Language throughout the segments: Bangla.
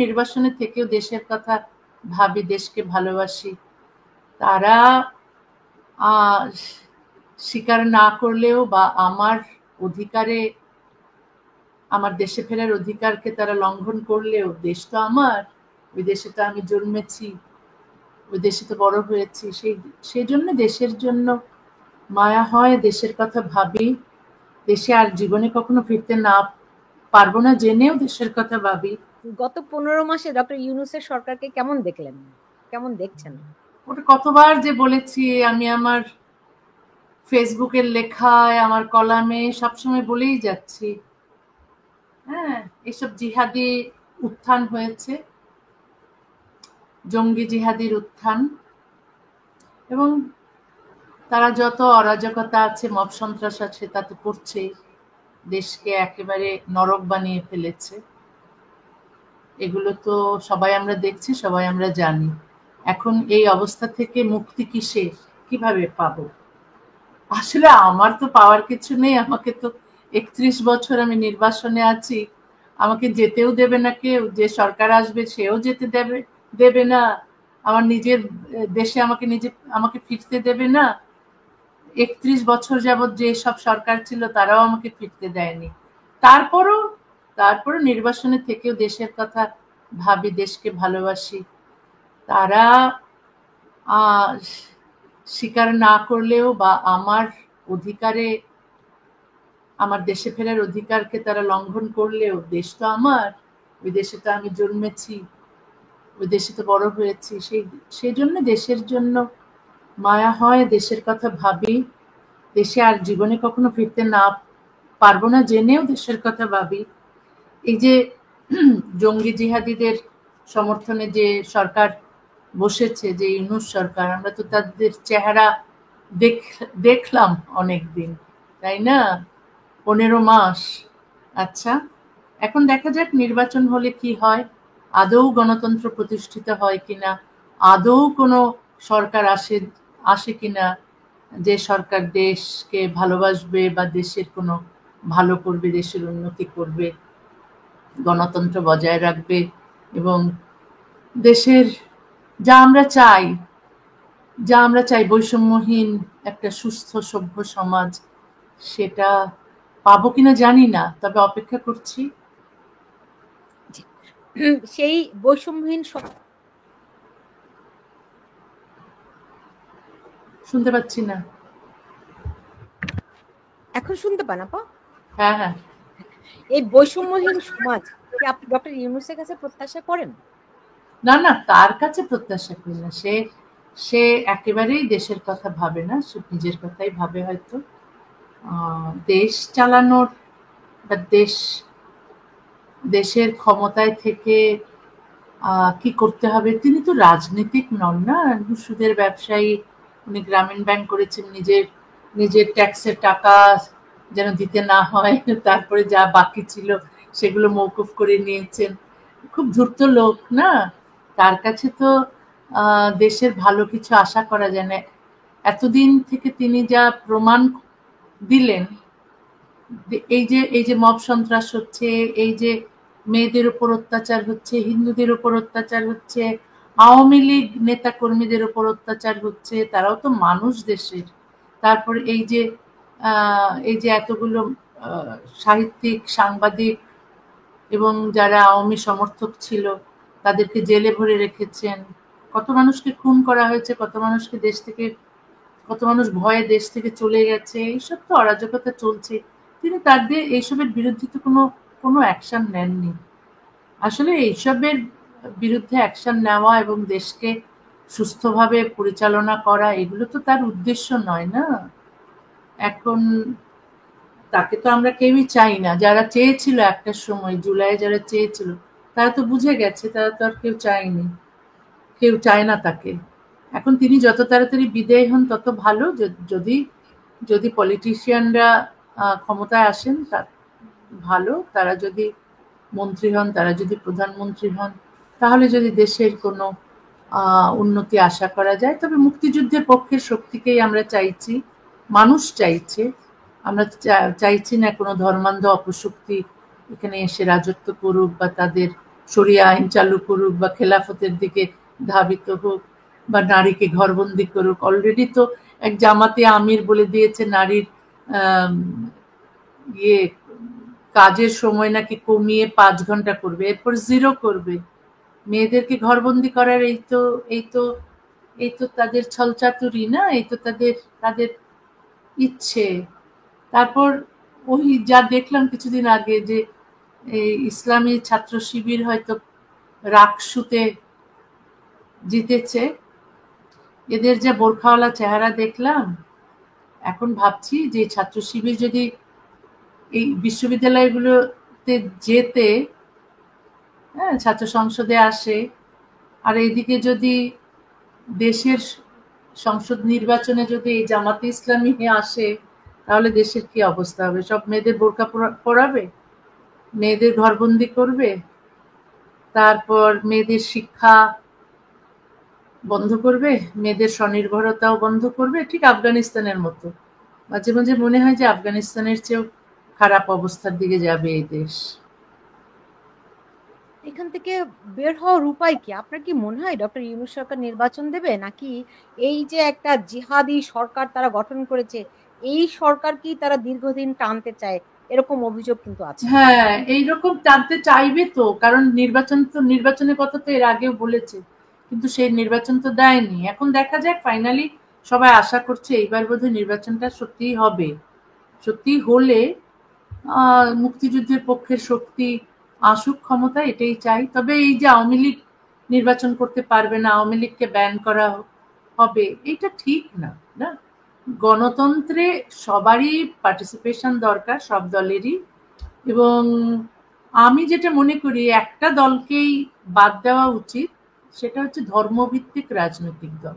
নির্বাসনে থেকেও দেশের কথা ভাবি, দেশকে ভালোবাসি। তারা স্বীকার না করলেও বা আমার অধিকারে, আমার দেশে ফেরার অধিকারকে তারা লঙ্ঘন করলেও দেশ তো আমার, ওই দেশে তো আমি জন্মেছি, ওই দেশে তো বড় হয়েছি। সেই জন্য দেশের জন্য মায়া হয়, দেশের কথা ভাবি। দেশে আর জীবনে কখনো ফিরতে না পারবো না জেনেও দেশের কথা ভাবি। গত 15 মাসে ডক্টর ইউনূসের সরকারকে কেমন দেখলেন, কেমন দেখছেন? ওটা কতবার যে বলেছি আমি, আমার ফেসবুকের লেখায়, আমার কলামে সবসময় বলেই যাচ্ছি। হ্যাঁ, এসব জিহাদি উত্থান হয়েছে, জঙ্গি জিহাদির উত্থান, এবং তারা যত অরাজকতা আছে, মব সন্ত্রাস আছে, তা তো করছেই। দেশকে একেবারে নরক বানিয়ে ফেলেছে। এগুলো তো সবাই আমরা দেখছি, সবাই আমরা জানি। এখন এই অবস্থা থেকে মুক্তি কিভাবে পাবো? আসলে আমার তো পাওয়ার কিছু নেই। আমাকে তো 31 বছর আমি নির্বাসনে আছি। আমাকে যেতেও দেবে না কেউ। যে সরকার আসবে সেও যেতে দেবে না। আমার নিজের দেশে আমাকে ফিরতে দেবে না। 31 বছর যাবৎ যে সব সরকার ছিল তারাও আমাকে ফিরতে দেয়নি। তারপরও তারপরও নির্বাসনে থেকেও দেশের কথা ভাবি, দেশকে ভালোবাসি। তারা আহ স্বীকার না করলেও বা আমার অধিকারে, আমার দেশে ফেরার অধিকারকে তারা লঙ্ঘন করলেও দেশ তো আমার, ওই দেশে তো আমি জন্মেছি, ওই দেশে তো বড় হয়েছি। সেই জন্য দেশের জন্য মায়া হয়, দেশের কথা ভাবি। দেশে আর জীবনে কখনো ফিরতে না পারবো না জেনেও দেশের কথা ভাবি। এই যে জঙ্গি জিহাদিদের সমর্থনে যে সরকার বসেছে, যে ইউনূস সরকার, আমরা তো তাদের চেহারা দেখলাম অনেকদিন, তাই না? 15 মাস। আচ্ছা, এখন দেখা যাক নির্বাচন হলে কি হয়, আদৌ গণতন্ত্র প্রতিষ্ঠিত হয় কিনা, আদৌ কোনো সরকার আসে কিনা যে সরকার দেশকে ভালোবাসবে বা দেশের কোনো ভালো করবে, দেশের উন্নতি করবে, গণতন্ত্র বজায় রাখবে, এবং দেশের যা আমরা চাই, বৈষম্যহীন একটা সুস্থ সভ্য সমাজ, সেটা পাবো কিনা জানি না, তবে অপেক্ষা করছি। সেই বৈষম্যহীন শুনতে পাচ্ছি না। এখন শুনতে পান আপা? হ্যাঁ, হ্যাঁ। এই বৈষম্যহীন সমাজ কি আপনি ডক্টর ইউনূসের কাছে প্রত্যাশা করেন? না, না, তার কাছে প্রত্যাশা করি না। সে সে একেবারেই দেশের কথা ভাবে না, সে নিজের কথাই ভাবে হয়তো। দেশ চালানোর বা দেশের ক্ষমতায় থেকে কি করতে হবে, তিনি তো রাজনীতিক নন না, সুদের ব্যবসায়ী। উনি গ্রামীণ ব্যাংক করেছেন, নিজের নিজের ট্যাক্সের টাকা যেন দিতে না হয়, তারপরে যা বাকি ছিল সেগুলো মওকুফ করে নিয়েছেন। খুব ধূর্ত লোক না, তার কাছে তো দেশের ভালো কিছু আশা করা যায় না। এতদিন থেকে তিনি যা প্রমাণ দিলেন, এই যে মব সন্ত্রাস হচ্ছে, এই যে মেয়েদের উপর অত্যাচার হচ্ছে, হিন্দুদের উপর অত্যাচার হচ্ছে, আওয়ামী লীগ নেতা কর্মীদের উপর অত্যাচার হচ্ছে, তারাও তো মানুষ দেশের। তারপর এই যে এতগুলো সাহিত্যিক, সাংবাদিক এবং যারা আওয়ামী সমর্থক ছিল তাদেরকে জেলে ভরে রেখেছেন। কত মানুষকে খুন করা হয়েছে, কত মানুষ ভয়ে দেশ থেকে চলে গেছে। এইসব তো অরাজকতা চলছে। তিনি তাদের এইসবের বিরুদ্ধে তো কোনো অ্যাকশন নেননি। আসলে এইসবের বিরুদ্ধে অ্যাকশন নেওয়া এবং দেশকে সুস্থভাবে পরিচালনা করা, এগুলো তো তার উদ্দেশ্য নয় না। এখন তাকে তো আমরা কেউই চাই না। যারা চেয়েছিল একটা সময়, জুলাইয়ে যারা চেয়েছিল, তারা তো বুঝে গেছে, তারা তো আর কেউ চায়নি, কেউ চায় না তাকে। এখন তিনি যত তাড়াতাড়ি বিদায় হন তত ভালো। যদি যদি পলিটিশিয়ানরা ক্ষমতায় আসেন, তা ভালো। তারা যদি মন্ত্রী হন, তারা যদি প্রধানমন্ত্রী হন, তাহলে যদি দেশের কোনো উন্নতি আশা করা যায়। তবে মুক্তিযুদ্ধের পক্ষের শক্তিকেই আমরা চাইছি, মানুষ চাইছে। আমরা চাইছি না কোনো ধর্মান্ধ অপশক্তি এখানে এসে রাজত্ব করুক বা তাদের শরিয়া আইন চালু করুক বা খেলাফতের দিকে ধাবিত হোক বা নারীকে ঘরবন্দি করুক। অলরেডি তো এক জামাতে আমির বলে দিয়েছে নারীর আম, ইয়ে কাজের সময় নাকি কমিয়ে 5 ঘন্টা করবে, এরপর 0 করবে। মেয়েদেরকে ঘরবন্দি করার এই তো তাদের ছলচাতুরি না, এই তো তাদের তাদের ইচ্ছে। তারপর ওই যা দেখলাম কিছুদিন আগে যে এই ইসলামী ছাত্র শিবির হয়তো রাকসুতে জিতেছে, এদের যা বোরখাওয়ালা চেহারা দেখলাম, এখন ভাবছি যে ছাত্র শিবির যদি এই বিশ্ববিদ্যালয়গুলোতে যেতে, হ্যাঁ, ছাত্র সংসদে আসে, আর এইদিকে যদি দেশের সংসদ নির্বাচনে যদি এই জামাতে ইসলামী আসে, তাহলে দেশের কি অবস্থা হবে? সব মেয়েদের বোরকা পরাবে, মেয়েদের ঘরবন্দি করবে, তারপর মেয়েদের শিক্ষা বন্ধ করবে, মেয়েদের স্বনির্ভরতাও বন্ধ করবে, ঠিক আফগানিস্তানের মতো। মাঝে মাঝে মনে হয় যে আফগানিস্তানের চেয়েও খারাপ অবস্থার দিকে যাবে এই দেশ। এখান থেকে বের হওয়ার উপায় কি? আপনার কি মনে হয় ডক্টর ইউনূস সরকার নির্বাচন দেবে, নাকি এই যে একটা জিহাদি সরকার তারা গঠন করেছে, এই সরকার কি তারা দীর্ঘদিন টানতে চায়? এরকম অভিযোগ কিন্তু আছে। হ্যাঁ, এইরকম টানতে চাইবে তো, কারণ নির্বাচনের কথা তো এর আগেও বলেছে, কিন্তু সেই নির্বাচন তো দেয়নি। এখন দেখা যাক, ফাইনালি সবাই আশা করছে এইবার বোধহয় নির্বাচনটা সত্যিই হবে। সত্যি হলে মুক্তিযুদ্ধের পক্ষের শক্তি আসুক ক্ষমতায়, এটাই চাই। তবে এই যে আওয়ামী লীগ নির্বাচন করতে পারবে না, আওয়ামী লীগকে ব্যান করা হবে, এটা ঠিক না। না, গণতন্ত্রে সবারই পার্টিসিপেশন দরকার, সব দলেরই। এবং আমি যেটা মনে করি একটা দলকেই বাদ দেওয়া উচিত, সেটা হচ্ছে ধর্মভিত্তিক রাজনৈতিক দল।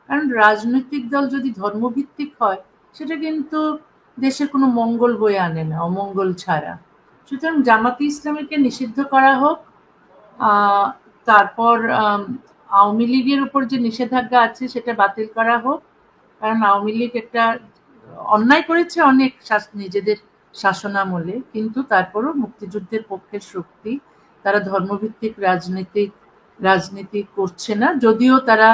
কারণ রাজনৈতিক দল যদি ধর্মভিত্তিক হয়, সেটা কিন্তু দেশের কোনো মঙ্গল বয়ে আনে না, অমঙ্গল ছাড়া। সুতরাং জামাতে ইসলামীকে নিষিদ্ধ করা হোক। আহ, তারপর আওয়ামী লীগের উপর যে নিষেধাজ্ঞা আছে সেটা বাতিল করা হোক। কারণ আওয়ামী লীগ একটা অন্যায় করেছে অনেক নিজেদের শাসনামলে, কিন্তু তারপরও মুক্তিযুদ্ধের পক্ষের শক্তি। তারা ধর্মভিত্তিক রাজনীতি করছে না, যদিও তারা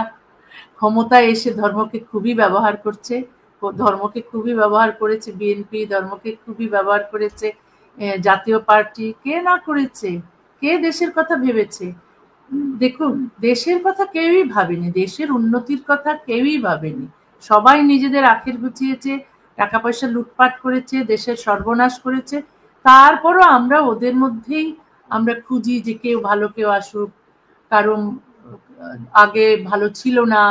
ক্ষমতায় এসে ধর্মকে খুবই ব্যবহার করছে। ধর্মকে খুবই ব্যবহার করেছে বিএনপি, ধর্মকে খুবই ব্যবহার করেছে জাতীয় পার্টি। কে না করেছে? কে দেশের কথা ভেবেছে? দেখুন, দেশের কথা কেউই ভাবেনি, দেশের উন্নতির কথা কেউই ভাবেনি। সবাই নিজেদের আখের গুছিয়েছে, টাকা পয়সা লুটপাট করেছে, দেশের সর্বনাশ করেছে। তারপরও আমরা ওদের মধ্যেই আমরা খুঁজি যে কেউ ভালো, কেউ আসুক। কারণ আগে ভালো ছিল না,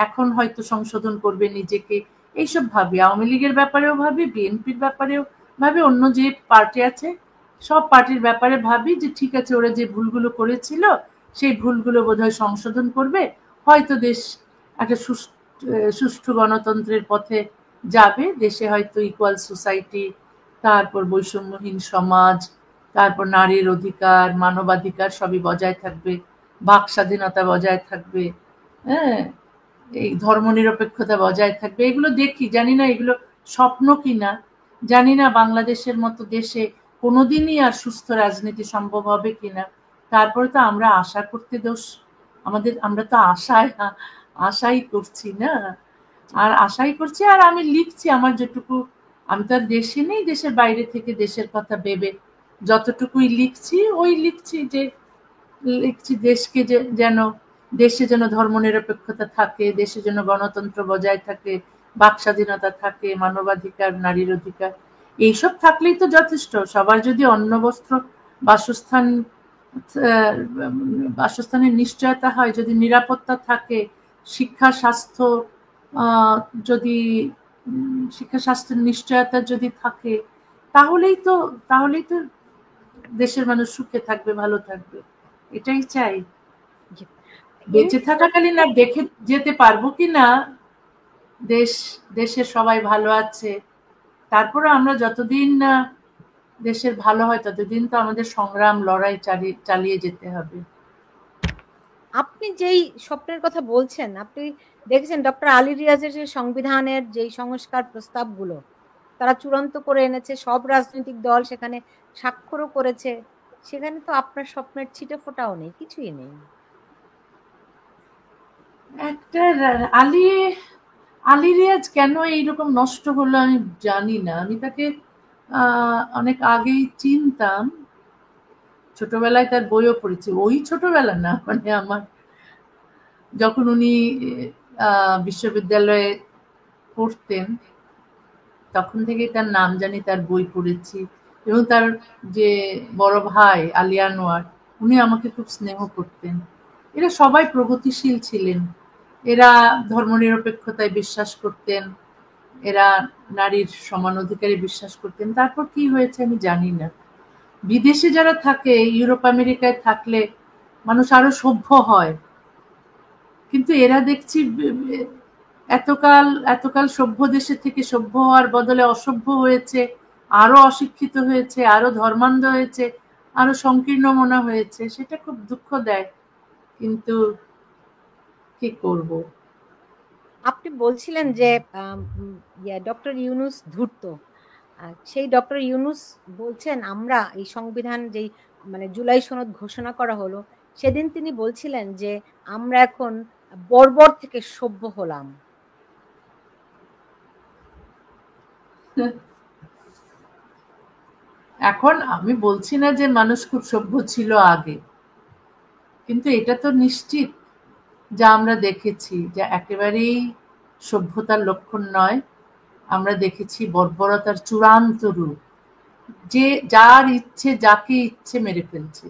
এখন হয়তো সংশোধন করবে নিজেকে, এইসব ভাবি। আওয়ামী লীগের ব্যাপারেও ভাবি, বিএনপির ব্যাপারেও ভাবি, অন্য যে পার্টি আছে সব পার্টির ব্যাপারে ভাবি যে ঠিক আছে, ওরা যে ভুলগুলো করেছিল সেই ভুলগুলো বোধহয় সংশোধন করবে, হয়তো দেশ একটা সুষ্ঠু গণতন্ত্রের পথে যাবে। দেশে হয়তো ইকুয়াল সোসাইটি, তারপর বৈষম্যহীন সমাজ, তারপর নারীর অধিকার, মানবাধিকার সবই বজায় থাকবে, বাক স্বাধীনতা বজায় থাকবে, হ্যাঁ, এই ধর্মনিরপেক্ষতা বজায় থাকবে। এগুলো দেখি, জানি না এগুলো স্বপ্ন কিনা, জানি না বাংলাদেশের মতো দেশে কোনোদিনই আর সুস্থ রাজনীতি সম্ভব হবে কিনা। তারপরে তো আমরা আশা করতে দোষ আমাদের, আমরা তো আশাই করছি না, আর আশাই করছি। আর আমি লিখছি আমার যেটুকু, আমি তো আর দেশে নেই, দেশের বাইরে থেকে দেশের কথা ভেবে যতটুকুই লিখছি, ওই লিখছি যে লিখছি দেশকে যেন, দেশে যেন ধর্মনিরপেক্ষতা থাকে, দেশে যেন গণতন্ত্র বজায় থাকে, বাক স্বাধীনতা থাকে, মানবাধিকার, নারীর অধিকার, এইসব থাকলেই তো যথেষ্ট। সবার যদি অন্ন বস্ত্র বাসস্থান আহ, বাসস্থানের নিশ্চয়তা হয়, যদি নিরাপত্তা থাকে, শিক্ষা স্বাস্থ্য আহ, যদি শিক্ষা স্বাস্থ্যের নিশ্চয়তা যদি থাকে, তাহলেই তো তাহলেই তো দেশের মানুষ সুখে থাকবে, ভালো থাকবে। এটাই চাই। জি। বেঁচে ইউনূস থাকাকালীন সরকারকে আর দেখে যেতে পারবো কিনা দেশ, দেশের সবাই ভালো আছে, তারপরে আমরা যতদিন না দেশের ভালো হয় ততদিন তো আমাদের সংগ্রাম লড়াই চালিয়ে যেতে হবে। আপনি যেই স্বপ্নের কথা বলছেন, আপনি দেখেছেন ডক্টর আলী রিয়াজের যে সংবিধানের যেই সংস্কার প্রস্তাবগুলো তারা চূড়ান্ত করে এনেছে, সব রাজনৈতিক দল সেখানে স্বাক্ষরও করেছে। সেখানে তো আপনার স্বপ্নের ছিটে ফোঁটাও নেই, কিছুই নেই। একটা আলী আলী রিয়াজ কেন এইরকম নষ্ট হলো আমি জানি না। আমি তাকে অনেক আগেই চিনতাম, ছোটবেলায় তার বইও পড়েছি। ওই ছোটবেলা না, মানে আমার যখন উনি বিশ্ববিদ্যালয়ে পড়তেন তখন থেকেই তার নাম জানি, তার বই পড়েছি। এবং তার যে বড় ভাই আলী আনোয়ার, উনি আমাকে খুব স্নেহ করতেন। এরা সবাই প্রগতিশীল ছিলেন। এরা ধর্মনিরপেক্ষতায় বিশ্বাস করতেন, এরা নারীর সমান অধিকারে বিশ্বাস করতেন। তারপর কি হয়েছে আমি জানি না। বিদেশে যারা থাকে, ইউরোপ আমেরিকায় থাকলে মানুষ আরো সভ্য হয়, কিন্তু এরা দেখছি এতকাল এতকাল সভ্য দেশে থেকে সভ্য হওয়ার বদলে অসভ্য হয়েছে, আরো অশিক্ষিত হয়েছে, আরো ধর্মান্ধ হয়েছে, আরো সংকীর্ণ মনা হয়েছে। সেটা খুব দুঃখ দেয়, কিন্তু কি করব। আপনি বলছিলেন যে ডক্টর ইউনুস ধূর্ত। সেই ডক্টর ইউনুস বলছেন আমরা এই সংবিধান যেই মানে জুলাই সনদ ঘোষণা করা হলো, সেদিন তিনি বলছিলেন যে আমরা এখন বর্বর থেকে সভ্য হলাম। এখন আমি বলছি না যে মানুষ খুব সভ্য ছিল আগে, কিন্তু এটা তো নিশ্চিত, যা আমরা দেখেছি, যা একেবারেই সভ্যতার লক্ষণ নয়। আমরা দেখেছি বর্বরতার চূড়ান্ত রূপ, যে যার ইচ্ছে যাকে ইচ্ছে মেরে ফেলছে,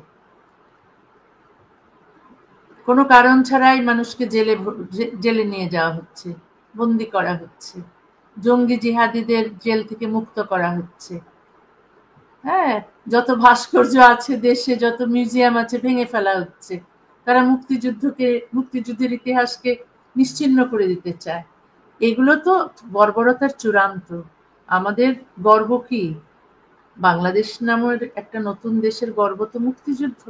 কোনো কারণ ছাড়াই মানুষকে জেলে নিয়ে যাওয়া হচ্ছে, বন্দি করা হচ্ছে, জঙ্গি জিহাদিদের জেল থেকে মুক্ত করা হচ্ছে। হ্যাঁ, যত ভাস্কর্য আছে দেশে, যত মিউজিয়াম আছে ভেঙে ফেলা হচ্ছে। তারা মুক্তিযুদ্ধের ইতিহাসকে নিশ্চিহ্ন করে দিতে চায়। এগুলো তো বর্বরতার চূড়ান্ত। আমাদের গর্ব কি? বাংলাদেশ নামের একটা নতুন দেশের গর্ব তো মুক্তিযুদ্ধ,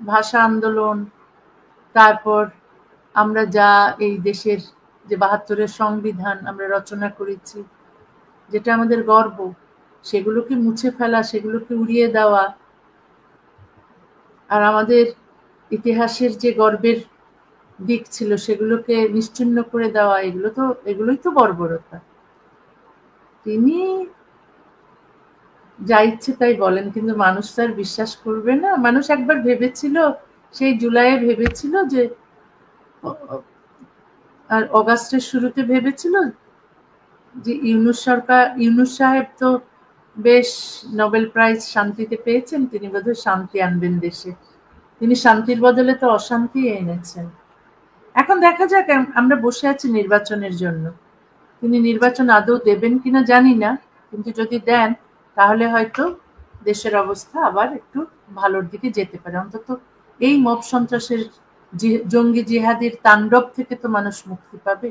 ভাষা আন্দোলন, তারপর আমরা যা এই দেশের যে ৭২-এর সংবিধান আমরা রচনা করেছি, যেটা আমাদের গর্ব, সেগুলোকে মুছে ফেলা, সেগুলোকে উড়িয়ে দেওয়া, আর আমাদের ইতিহাসের যে গর্বের দিক ছিল সেগুলোকে নিশ্চিহ্ন করে দেওয়া, এগুলোই তো বর্বরতা। তিনি যা ইচ্ছে তাই বলেন, কিন্তু মানুষ তো আর বিশ্বাস করবে না। মানুষ একবার ভেবেছিল, সেই জুলাইয়ে ভেবেছিল যে, আর অগাস্টের শুরুতে ভেবেছিল যে ইউনূস সাহেব তো বেশ নোবেল প্রাইজ শান্তিতে পেয়েছেন, তিনি বোধহয় শান্তি আনবেন দেশে। তিনি শান্তির বদলে তো অশান্তি এনেছেন। এখন দেখা যাক, আমরা বসে আছি নির্বাচনের জন্য। তিনি নির্বাচন আদৌ দেবেন কিনা জানি না, কিন্তু যদি দেন তাহলে হয়তো দেশের অবস্থা আবার একটু ভালোর দিকে যেতে পারে। অন্তত এই মব সন্ত্রাসের জঙ্গি জিহাদির তাণ্ডব থেকে তো মানুষ মুক্তি পাবে।